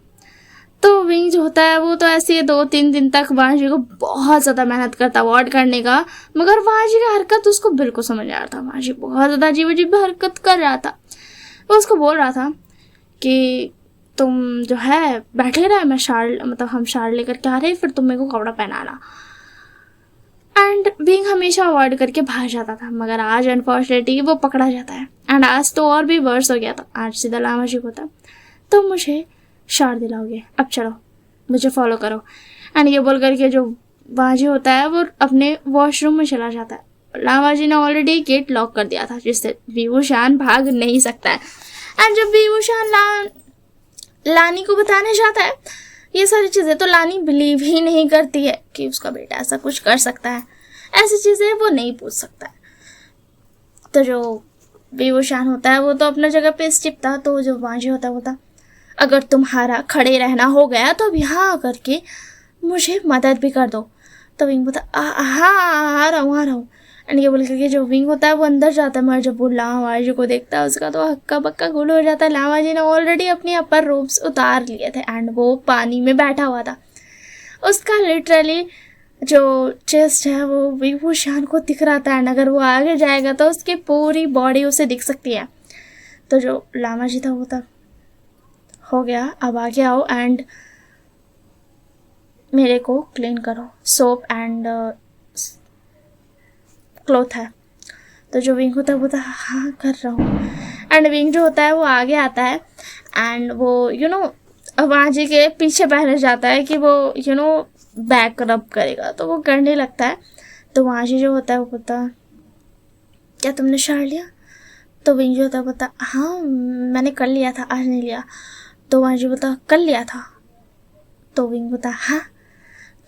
तो विंग जो होता है वो तो ऐसे 2-3 दिन तक वांशी को बहुत ज़्यादा मेहनत करता अवॉइड करने का, मगर वांशी का हरकत उसको बिल्कुल समझ आ रहा था। वांशी बहुत ज़्यादा अजीब अजीब हरकत कर रहा था। वो उसको बोल रहा था कि तुम जो है बैठे रहे, मैं हम शाल लेकर के आ रहे फिर तुम मेरे को कपड़ा पहनाना। एंड विंग हमेशा अवॉइड करके भाग जाता था, मगर आज अनफॉर्चुनेटली वो पकड़ा जाता है। एंड आज तो और भी वर्स हो गया था। आज सीधा लामा जी होता तो मुझे शार दिलाओगे, अब चलो मुझे फॉलो करो। एंड ये बोल करके जो बाजी होता है वो अपने वॉशरूम में चला जाता है। लामा जी ने ऑलरेडी गेट लॉक कर दिया था जिससे विभूषण भाग नहीं सकता है। एंड जब विभूषण लानी को बताने जाता है ये सारी चीज़ें तो लानी बिलीव ही नहीं करती है कि उसका बेटा ऐसा कुछ कर सकता है, ऐसी चीज़ें वो नहीं पूछ सकता है। तो जो विभूषण होता है वो तो अपना जगह पे स्टिप था। तो जो वांजी होता है वो था अगर तुम्हारा खड़े रहना हो गया तो अब यहाँ आकर के मुझे मदद भी कर दो। तो विंग बोलता हाँ आ रहा हूँ। एंड ये बोल करके जो विंग होता है वो अंदर जाता है, मगर जब वो लामा जी को देखता है उसका तो हक्का बक्का गुल हो जाता है। लामा जी ने ऑलरेडी अपने अपर रोब्स उतार लिए थे एंड वो पानी में बैठा हुआ था। उसका लिटरली जो चेस्ट है वो विभूषण को दिख रहा था एंड अगर वो आगे जाएगा तो उसकी पूरी बॉडी उसे दिख सकती है। तो जो लामा जी था वो था हो गया अब आगे आओ एंड मेरे को क्लीन करो, सोप एंड क्लॉथ है। तो जो विंग होता है वो था हाँ कर रहा हूँ। एंड विंग जो होता है वो आगे आता है एंड वो वांजी के पीछे पहले जाता है कि वो बैक रब करेगा, तो वो करने लगता है। तो वांजी जो होता है वो बोलता क्या तुमने शार लिया? तो विंग जो होता है बोलता हाँ मैंने कल लिया था आज नहीं लिया। तो वांजी बोलता कल लिया था? तो विंग बोलता हाँ।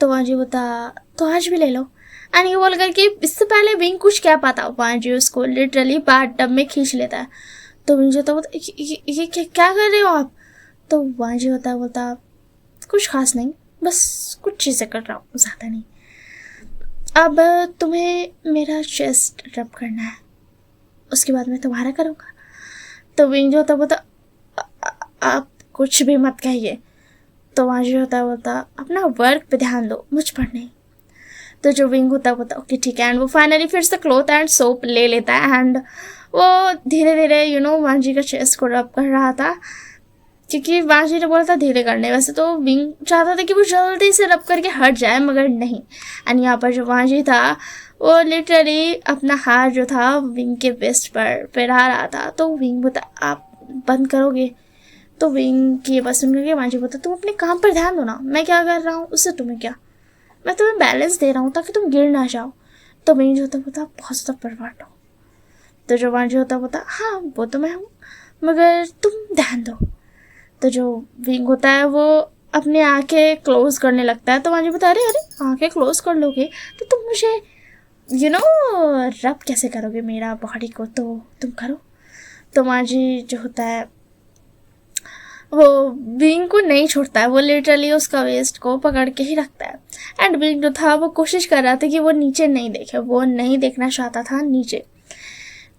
तो वांजी बोलता तो आज भी ले लो। एंड ये बोल करके इससे पहले विंग कुछ कह पाता वांजी उसको लिटरली बाथ टब में खींच लेता है। तो विंग जो होता बोलता ये क्या कर रहे हो आप? तो वांजी बोलता कुछ खास नहीं, बस कुछ चीज़ें कर रहा हूँ, ज़्यादा नहीं। अब तुम्हें मेरा चेस्ट रब करना है, उसके बाद मैं तुम्हारा करूँगा। तो विंग जो होता बोलता आप कुछ भी मत कहिए। तो वहाँ जो बोलता अपना वर्क पे ध्यान दो, मुझ पर नहीं। तो जो विंग होता बोलता ओके ठीक है। एंड वो फाइनली फिर से क्लॉथ एंड सोप ले लेता है एंड वो धीरे धीरे वांजी का चेस्ट को रब कर रहा था, क्योंकि वांजी ने बोला था धीरे करने। वैसे तो विंग चाहता था कि वो जल्दी से रब करके हट जाए, मगर नहीं। एंड यहाँ पर जो वांजी था वो लिटरली अपना हाथ जो था विंग के वेस्ट पर फैला रहा था। तो विंग बोलता आप बंद करोगे? तो विंग की बात सुन करके वांजी बोलता तुम अपने काम पर ध्यान दो ना, मैं क्या कर रहा हूँ उससे तुम्हें क्या, मैं तुम्हें बैलेंस दे रहा हूँ ताकि तुम गिर ना जाओ। तो विंग जो होता बोलता बहुत ज़्यादा परवाट हो। तो जो वांजी होता बोलता हाँ वो तो मैं हूँ, मगर तुम ध्यान दो। तो जो विंग होता है वो अपनी आंखें क्लोज करने लगता है। तो वांजी बोलता अरे अरे आंखें क्लोज कर लोगे तो तुम मुझे रब कैसे करोगे मेरा बॉडी को, तो तुम करो। तो वांजी जो होता है वो विंग को नहीं छोड़ता है, वो लिटरली उसका वेस्ट को पकड़ के ही रखता है। एंड विंग जो था वो कोशिश कर रहा था कि वो नीचे नहीं देखे, वो नहीं देखना चाहता था नीचे।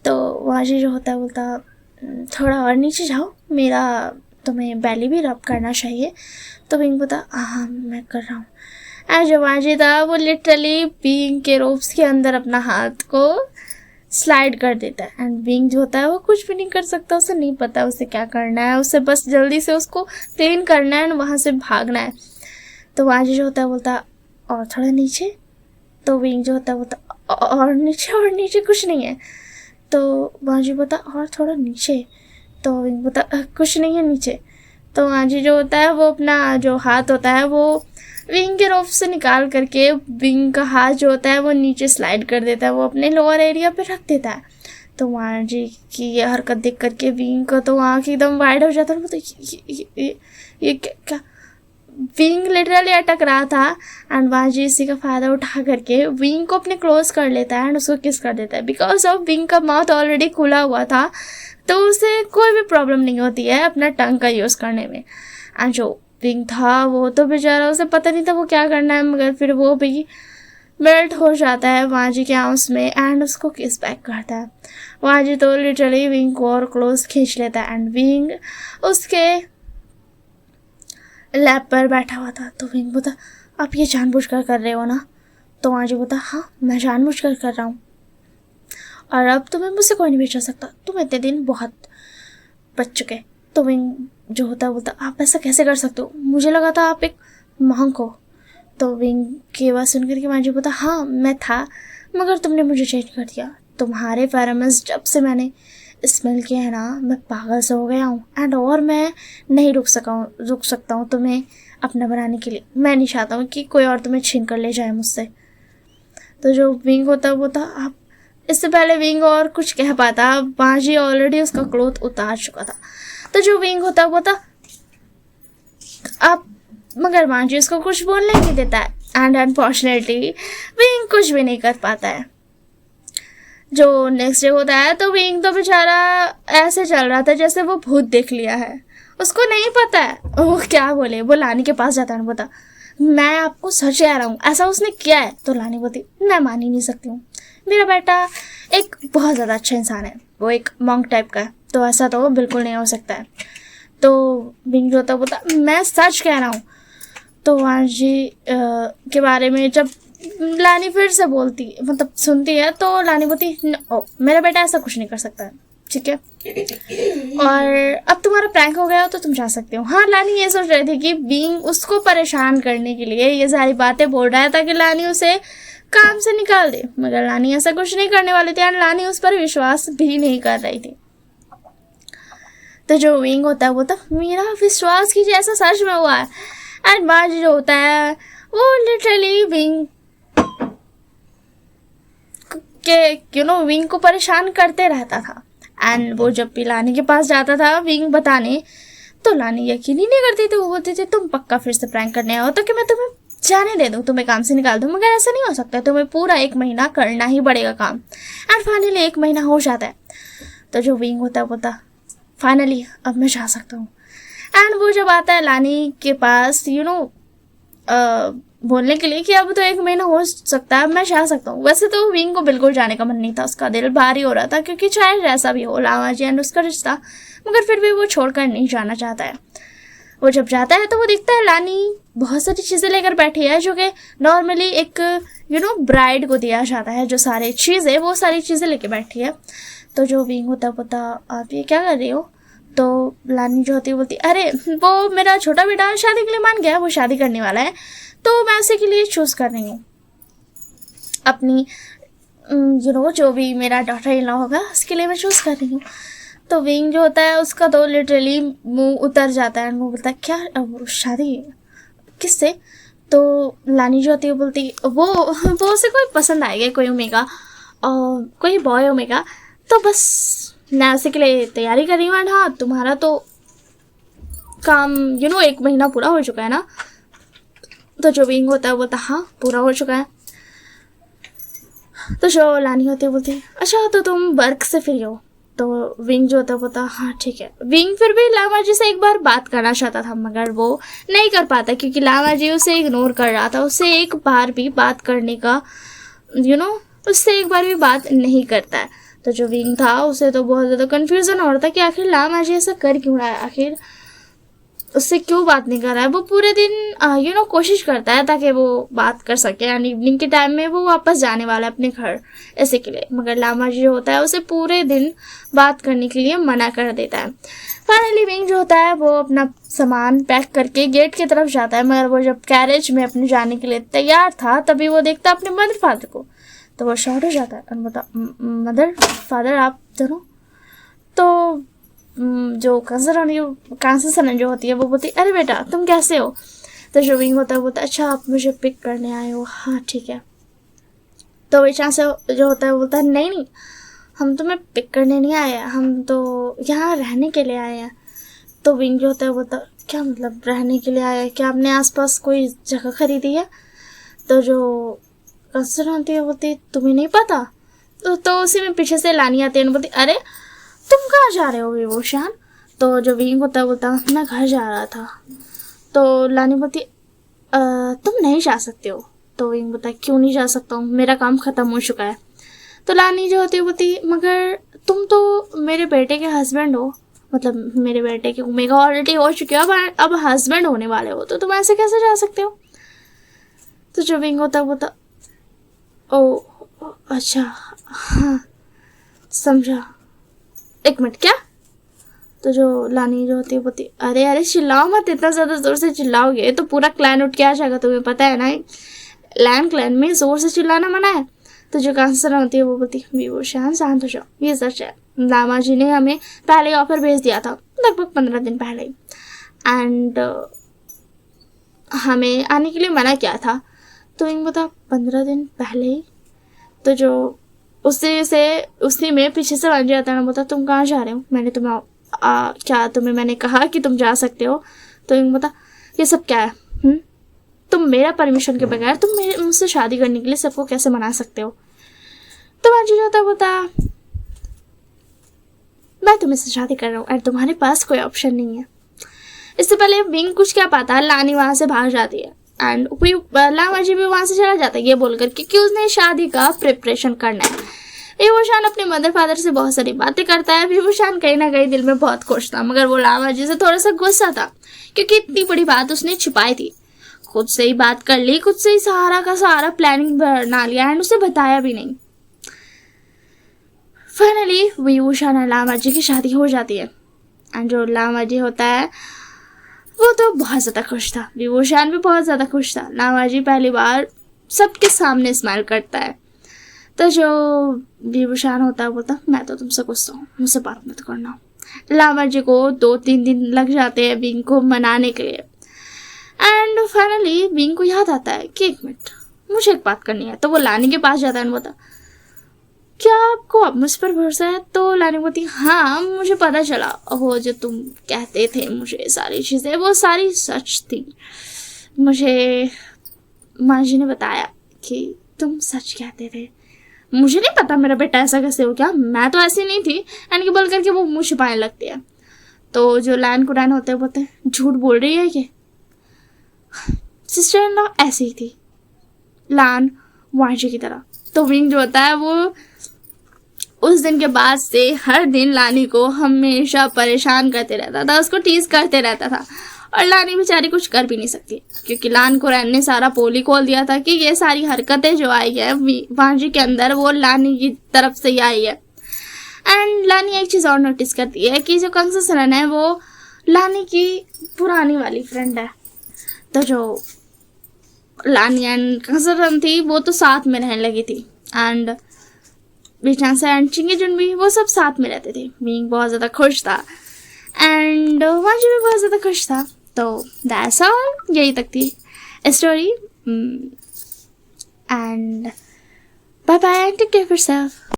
तो वांजी जो होता है बोलता थोड़ा और नीचे जाओ, मेरा तुम्हें बैली भी रब करना चाहिए। तो विंग बोलता हाँ मैं कर रहा हूँ। एंड जो वांजी था वो लिटरली विंग के रोप्स के अंदर अपना हाथ को स्लाइड कर देता है। एंड विंग जो होता है वो कुछ भी नहीं कर सकता, उसे नहीं पता उसे क्या करना है, उसे बस जल्दी से उसको क्लीन करना है और वहाँ से भागना है। तो वांजी जो होता है बोलता और थोड़ा नीचे। तो विंग जो होता है बोलता और नीचे कुछ नहीं है। तो वांजी बोलता और थोड़ा नीचे। तो विंग बोलता कुछ नहीं है नीचे। तो वांजी जो होता है वो अपना जो हाथ होता है वो विंग के रोप से निकाल करके विंग का हाथ जो होता है वो नीचे स्लाइड कर देता है, वो अपने लोअर एरिया पे रख देता है। तो वांजी की ये हरकत देख करके विंग का तो आँख एकदम वाइड हो जाता है। तो ये क्या विंग लिटरली अटक रहा था। एंड वांजी इसी का फ़ायदा उठा करके विंग को अपने क्लोज कर लेता है एंड उसको किस कर देता है। बिकॉज ऑफ विंग का माउथ ऑलरेडी खुला हुआ था तो उसे कोई भी प्रॉब्लम नहीं होती है अपना टंग का यूज़ करने में। एंड जो विंग था वो तो बेचारा उसे पता नहीं था वो क्या करना है, मगर फिर वो भी मेल्ट हो जाता है वांजी के आर्म्स में एंड उसको किस बैक करता है। वांजी तो लिटरली विंग को और क्लोज खींच लेता है एंड विंग उसके लैब पर बैठा हुआ था। तो विंग बोलता आप ये जानबूझकर कर रहे हो ना? तो वांजी बोलता हाँ मैं जानबूझकर कर रहा हूँ और अब तुम्हें मुझसे कोई नहीं बचा सकता, तुम इतने दिन बहुत बच चुके। तो विंग जो होता है बोलता आप ऐसा कैसे कर सकते हो, मुझे लगा था आप एक मंक हो। तो विंग की आवाज़ सुन करके वांजी बोलता हाँ मैं था, मगर तुमने मुझे चेंज कर दिया। तुम्हारे फेरोमोन्स जब से मैंने स्मेल किया है ना मैं पागल से हो गया हूँ एंड और मैं नहीं रुक सकता हूँ तुम्हें अपना बनाने के लिए। मैं नहीं चाहता हूँ कि कोई और तुम्हें छीन कर ले जाए मुझसे। तो जो विंग होता है वो था आप इससे पहले विंग और कुछ कह पाता, वांजी ऑलरेडी उसका क्लोथ उतार चुका था। तो जो विंग होता है वो था आप, मगर वांजी उसको कुछ बोलने नहीं देता है एंड अनफॉर्चुनेटली विंग कुछ भी नहीं कर पाता है। जो नेक्स्ट डे होता है तो विंग तो बेचारा ऐसे चल रहा था जैसे वो भूत देख लिया है, उसको नहीं पता है ओह क्या बोले। वो लानी के पास जाता है और बोलता मैं आपको सच कह रहा हूँ ऐसा उसने किया है। तो लानी बोलती मैं मान ही नहीं सकती हूँ, मेरा बेटा एक बहुत ज़्यादा अच्छा इंसान है, वो एक मॉन्क टाइप का है, तो ऐसा तो बिल्कुल नहीं हो सकता है। तो विंग जो होता है बोलता मैं सच कह रहा हूँ। तो वांजी के बारे में जब लानी फिर से बोलती मतलब सुनती है तो लानी बोलती मेरा बेटा ऐसा कुछ नहीं कर सकता है, ठीक है और अब तुम्हारा प्रैंक हो गया हो तो तुम जा सकते हो। हाँ लानी ये सोच रही थी कि विंग उसको परेशान करने के लिए ये सारी बातें बोल रहा है ताकि लानी उसे काम से निकाल दे, मगर लानी ऐसा कुछ नहीं करने वाली थी एंड लानी उस पर विश्वास भी नहीं कर रही थी। तो जो विंग होता है वो तो मेरा विश्वास कीजिए ऐसा सच में हुआ है। एंड वांजी जो होता है वो लिटरली विंग के विंग को परेशान करते रहता था। एंड वो जब भी लानी के पास जाता था विंग बताने तो लानी यकीन ही नहीं करती थी, वो बोलती थी तुम पक्का फिर से प्रैंक करने आओ तो कि मैं तुम्हें जाने दे दूँ, तुम्हें काम से निकाल दूँ, मगर ऐसा नहीं हो सकता, तुम्हें पूरा 1 महीना करना ही पड़ेगा काम। एंड फाइनली 1 महीना हो जाता है। तो जो विंग होता है बोलता फाइनली अब मैं जा सकता हूँ। एंड वो जब आता है लानी के पास बोलने के लिए कि अब तो 1 महीना हो सकता है, मैं जा सकता हूँ। वैसे तो विंग को बिल्कुल जाने का मन नहीं था, उसका दिल भारी हो रहा था, क्योंकि चाहे जैसा भी हो लामाजी एंड उसका रिश्ता, मगर फिर भी वो छोड़कर नहीं जाना चाहता है। वो जब जाता है तो वो देखता है लानी बहुत सारी चीज़ें लेकर बैठी है, जो कि नॉर्मली एक ब्राइड को दिया जाता है, जो सारी चीज़ें, वो सारी चीज़ें लेके बैठी है। तो जो विंग होता पता आप ये क्या कर रही हो? तो लानी जो होती है बोलती अरे वो मेरा छोटा बेटा शादी के लिए मान गया, वो शादी करने वाला है, तो मैं उसी के लिए चूज़ कर रही हूँ अपनी जो भी मेरा डॉटर इन लॉ होगा उसके लिए मैं चूज़ कर रही हूँ। तो विंग जो होता है उसका तो लिटरली मुंह उतर जाता है। वो बोलता है क्या शादी किससे? तो लानी जो होती है बोलती वो उसे कोई पसंद आएगा, कोई ओमेगा और कोई बॉय ओमेगा, तो बस मैं उसी के लिए तैयारी कर रही हूँ। एंड हाँ तुम्हारा तो काम 1 महीना पूरा हो चुका है ना? तो जो विंग होता है वो बोलता हाँ पूरा हो चुका है। तो जो लानी होती है बोलती अच्छा तो तुम वर्क से फ्री हो? तो विंग जो होता है बोलता हाँ ठीक है। विंग फिर भी लामाजी से एक बार बात करना चाहता था, मगर वो नहीं कर पाता, क्योंकि लामाजी उसे इग्नोर कर रहा था। उसे एक बार भी बात करने का उससे एक बार भी बात नहीं करता है। तो जो विंग था उसे तो बहुत ज़्यादा कन्फ्यूज़न हो रहा था कि आखिर लामाजी ऐसा कर क्यों रहा है, आखिर उससे क्यों बात नहीं कर रहा है। वो पूरे दिन कोशिश करता है ताकि वो बात कर सके, एंड इवनिंग के टाइम में वो वापस जाने वाला है अपने घर ऐसे के लिए, मगर लामाजी जो होता है उसे पूरे दिन बात करने के लिए मना कर देता है। फाइनली विंग जो होता है वो अपना सामान पैक करके गेट की तरफ जाता है, मगर वो जब कैरेज में अपने जाने के लिए तैयार था तभी वो देखता है अपने मदर फादर को। तो वो शॉर्ट हो जाता है और बोलता मदर फादर आप दोनों? तो जो कंसर्न जो होती है वो बोलती अरे बेटा तुम कैसे हो? तो जो विंग होता है बोलता अच्छा आप मुझे पिक करने आए हो, हाँ ठीक है। तो बेचारा से जो होता है वो बोलता है नहीं हम तुम्हें पिक करने नहीं आए हैं, हम तो यहाँ रहने के लिए आए हैं। तो विंग जो होता है वो बोलता क्या मतलब रहने के लिए आया है? क्या आपने आसपास कोई जगह खरीदी है? तो जो कंसर्न होती है बोलती तुम्हें नहीं पता? तो उसी में पीछे से लानी आती है, बोलती अरे तुम कहाँ जा रहे हो विभूषण? तो जो विंग होता है बोलता मैं घर जा रहा था। तो लानी बोलती तुम नहीं जा सकते हो। तो विंग बोलता क्यों नहीं जा सकता हूँ, मेरा काम ख़त्म हो चुका है। तो लानी जो होती है बोलती मगर तुम तो मेरे बेटे के हस्बैंड हो, मतलब मेरे बेटे के ओमेगा ऑलरेडी हो चुके हो, अब हस्बैंड होने वाले हो, तो तुम ऐसे कैसे जा सकते हो? तो जो विंग होता है बोलता ओ अच्छा हाँ समझा, 1 मिनट क्या? तो जो लानी जो होती है बोलती अरे चिल्लाओ मत, इतना ज़्यादा ज़ोर से चिल्लाओगे तो पूरा क्लैन उठ के आ जाएगा, तुम्हें पता है ना क्लैन में ज़ोर से चिल्लाना मना है। तो जो कांसर होती है वो बोलती विभूषण शांत हो जाओ, ये सच है, लामाजी ने हमें पहले ऑफर भेज दिया था लगभग 15 दिन पहले, एंड हमें आने के लिए मना किया था। तो इन बता 15 दिन पहले ही? तो जो उसी में पीछे से बन जाता है ना, बोलता तुम कहाँ जा रहे हो? मैंने तुम्हें क्या तुम्हें मैंने कहा कि तुम जा सकते हो? तो इन बता ये सब क्या है? तुम मेरा परमिशन के बगैर तुम मुझसे शादी करने के लिए सबको कैसे मना सकते हो? तो माजी जाता बता मैं तुम्हें से शादी कर रहा हूँ और तुम्हारे पास कोई ऑप्शन नहीं है। इससे पहले विंग कुछ क्या पाता, लानी वहाँ से भाग जाती है एंड लामाजी भी वहाँ से चला जाता है ये बोलकर कि उसने शादी का प्रिपरेशन करना है। विभूषण अपने मदर फादर से बहुत सारी बातें करता है। विभूषण कहीं ना कहीं दिल में बहुत खुश था, मगर वो लामाजी से थोड़ा सा गुस्सा था क्योंकि इतनी बड़ी बात उसने छिपाई थी। खुद से ही बात कर ली, खुद से ही सहारा का सहारा प्लानिंग बना लिया एंड उसे बताया भी नहीं। फाइनली विभूषण और लामाजी की शादी हो जाती है एंड जो लामाजी होता है वो तो बहुत ज़्यादा खुश था, विभूषण भी बहुत ज़्यादा खुश था। लामाजी पहली बार सबके सामने स्माइल करता है। तो जो विभूषण होता है बोलता मैं तो तुमसे गुस्सा हूँ, मुझसे बात मत करना। लामाजी को 2-3 दिन लग जाते हैं विंग को मनाने के लिए एंड फाइनली विंग को याद आता है कि 1 मिनट मुझे एक बात करनी है। तो वो लानी के पास जाता है बोलता क्या आपको अब मुझ पर भरोसा है? तो लानी बोलती हाँ मुझे पता चला, वो जो तुम कहते थे मुझे सारी चीज़ें वो सारी सच थी, मुझे माजी ने बताया कि तुम सच कहते थे। मुझे नहीं पता मेरा बेटा ऐसा कैसे हो गया, मैं तो ऐसी नहीं थी। एंड के बोल करके वो मुँह छिपाने लगती है। तो जो लैन कुरैन होते हैं बोलते हैं झूठ बोल रही है ये। सिस्टर इन लॉ ऐसी ही थी, लान वांशी की तरह। तो विंग जो होता है वो उस दिन के बाद से हर दिन लानी को हमेशा परेशान करते रहता था, उसको टीज करते रहता था। और लानी बेचारी कुछ कर भी नहीं सकती क्योंकि लान कुरैन ने सारा पोल ही खोल दिया था कि ये सारी हरकतें जो आई है वांशी के अंदर वो लानी की तरफ से ही आई है। एंड लानी एक चीज़ और नोटिस करती है कि जो कंसुसरन है वो लानी की पुरानी वाली फ्रेंड है। तो जो लानी एंड कंसुसरन थी वो तो साथ में रहने लगी थी। एंड बिचांसा एंड चिंगीजुन भी वो सब साथ में रहते थे। मींग बहुत ज़्यादा खुश था एंड वांशी भी बहुत ज़्यादा खुश था। तो दैट्स ऑल, यही तक थी story. And bye bye, take care of yourself.